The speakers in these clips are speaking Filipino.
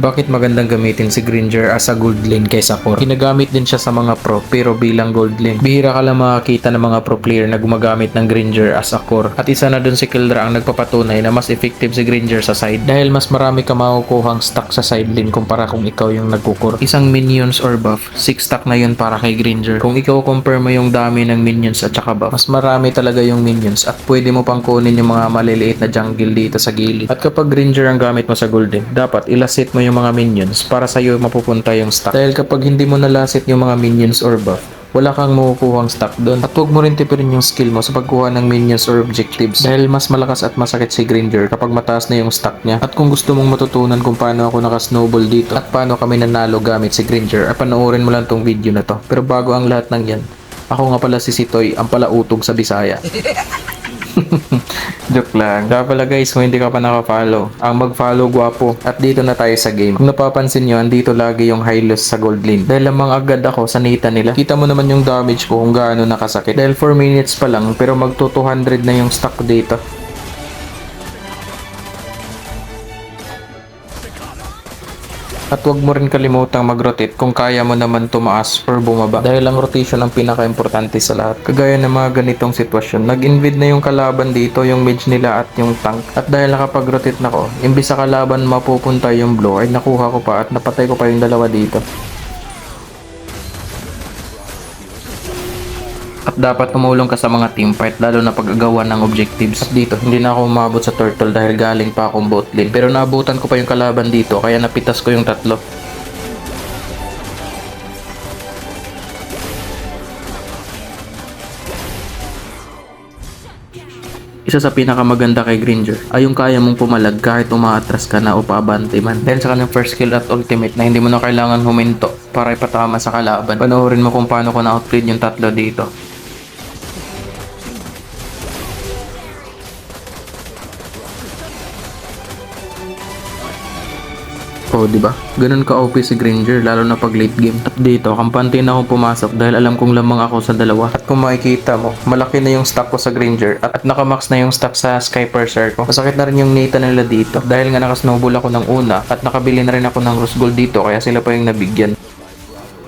Bakit magandang gamitin si Gringer as a gold lane kaysa core? Ginagamit din siya sa mga pro pero bilang gold lane. Bihira ka lang makakita ng mga pro player na gumagamit ng Gringer as a core. At isa na dun si Kildra ang nagpapatunay na mas effective si Gringer sa side dahil mas marami ka makukuhang stack sa side lane kumpara kung ikaw yung nagkukur. Isang minions or buff, 6 stack na yun para kay Gringer. Kung ikaw compare mo yung dami ng minions at saka buff, mas marami talaga yung minions at pwede mo pang kunin yung mga maliliit na jungle dito sa gilid. At kapag Gringer ang gamit mo sa golden, dapat ilasit mo yung mga minions para sa'yo mapupunta yung stack. Dahil kapag hindi mo nalasit yung mga minions or buff, wala kang makukuhang stack doon. At huwag mo rin tipirin yung skill mo sa pagkuha ng minions or objectives dahil mas malakas at masakit si Gringer kapag mataas na yung stack niya. At kung gusto mong matutunan kung paano ako naka-snowball dito at paano kami nanalo gamit si Gringer, ay panoorin mo lang tong video na to. Pero bago ang lahat ng yan, ako nga pala si Sitoy, ang palautog sa Bisaya. Joke lang. Kaya pala guys, kung hindi ka pa naka-follow, ang mag-follow gwapo. At dito na tayo sa game. Kung napapansin nyo, andito lagi yung high loss sa gold lane. Dahil lamang agad ako sa nita nila. Kita mo naman yung damage ko kung gaano nakasakit. Dahil 4 minutes pa lang, pero magto 200 na yung stack dito. At huwag mo rin kalimutang mag-rotate kung kaya mo naman tumaas or bumaba. Dahil ang rotation ang pinaka-importante sa lahat. Kagaya ng mga ganitong sitwasyon, nag-invade na yung kalaban dito, yung mage nila at yung tank. At dahil nakapag-rotate na ko, imbis sa kalaban mapupunta yung blow, ay nakuha ko pa at napatay ko pa yung dalawa dito. At dapat tumulong ka sa mga teamfight lalo na pag-agawan ng objectives. At dito, hindi na ako umabot sa turtle dahil galing pa akong bot lane. Pero naabutan ko pa yung kalaban dito kaya napitas ko yung tatlo. Isa sa pinakamaganda kay Gringer ay yung kaya mong pumalag kahit umaatras ka na o paabante man. Dahil sa kanyang first skill at ultimate na hindi mo na kailangan huminto para ipatama sa kalaban. Panoorin mo kung paano ko na-outplay yung tatlo dito. Oh, di ba? Ganun ka OP si Gringer lalo na pag late game. At dito, kampante na akong pumasok dahil alam kong lamang ako sa dalawa. At kung makikita mo, malaki na yung stack ko sa Gringer at nakamax na yung stack sa Sky Percer ko. Masakit na rin yung nita nila dito dahil nga naka-snowball ako ng una at nakabili na rin ako ng rose gold dito kaya sila pa yung nabigyan.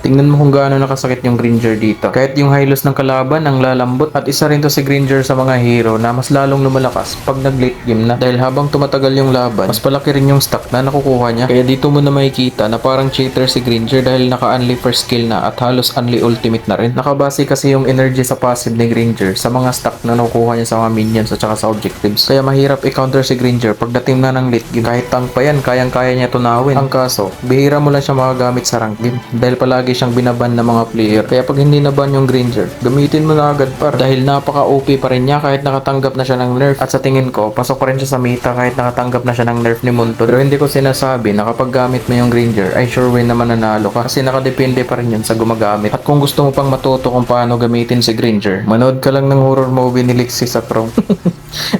Tingnan mo kung gaano nakasakit yung Gringer dito. Kahit yung high loss ng kalaban ang lalambot at isa rin to si Gringer sa mga hero na mas lalong lumalakas pag nag-late game na. Dahil habang tumatagal yung laban, mas palaki rin yung stack na nakukuha niya. Kaya dito mo na makikita na parang cheater si Gringer dahil naka-unli first skill na at halos unli ultimate na rin. Nakabase kasi yung energy sa passive ni Gringer sa mga stack na nakukuha niya sa mga minions at saka sa objectives. Kaya mahirap i-counter si Gringer pagdating na ng late game. Kahit tank pa yan, kayang-kaya niya tunawin. Ang kaso, bihira mo lang siya magagamit sa rank game dahil palagi siyang binaban ng mga player. Kaya pag hindi naban yung Gringer, gamitin mo na agad par dahil napaka-OP pa rin niya kahit nakatanggap na siya ng nerf. At sa tingin ko, pasok pa rin siya sa meta kahit nakatanggap na siya ng nerf ni Munto. Pero hindi ko sinasabi na kapag gamit mo yung Gringer ay sure win naman nanalo ka kasi nakadepende pa rin yun sa gumagamit. At kung gusto mo pang matuto kung paano gamitin si Gringer, manood ka lang ng horror movie ni Lixie sa Chrome.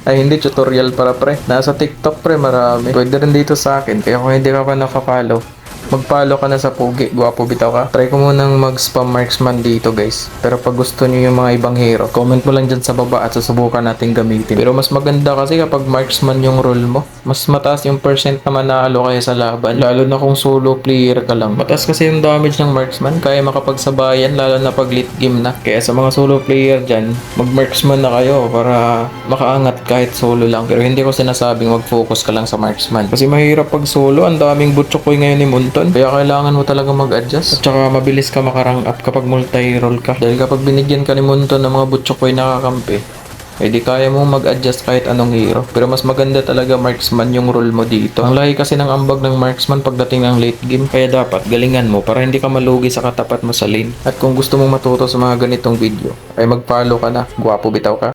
Ay hindi, tutorial para pre. Nasa TikTok pre, marami. Pwede rin dito sa akin. Kaya kung hindi ka pa nakapollow, mag-follow ka na sa Pugi. Gwapo bitaw ka. Try ko munang mag-spam marksman dito guys. Pero pag gusto nyo yung mga ibang hero, comment mo lang dyan sa baba at susubukan natin gamitin. Pero mas maganda kasi kapag marksman yung role mo, mas mataas yung percent na manalo kaya sa laban. Lalo na kung solo player ka lang. Mataas kasi yung damage ng marksman. Kaya makapagsabayan lalo na pag late game na. Kaya sa mga solo player dyan, mag-marksman na kayo para makaangat kahit solo lang. Pero hindi ko sinasabing mag-focus ka lang sa marksman. Kasi mahirap pag solo. Ang daming butchokoy ngayon ni Munton. Kaya kailangan mo talaga mag-adjust. At saka mabilis ka makarang up kapag multi-role ka. Dahil kapag binigyan ka ni Munton ng mga butchokoy nakakampi, eh di kaya mo mag-adjust kahit anong hero. Pero mas maganda talaga marksman yung role mo dito. Ang lahi kasi ng ambag ng marksman pagdating ng late game. Kaya dapat galingan mo para hindi ka malugi sa katapat mo sa lane. At kung gusto mong matuto sa mga ganitong video, ay mag-follow ka na. Gwapo bitaw ka.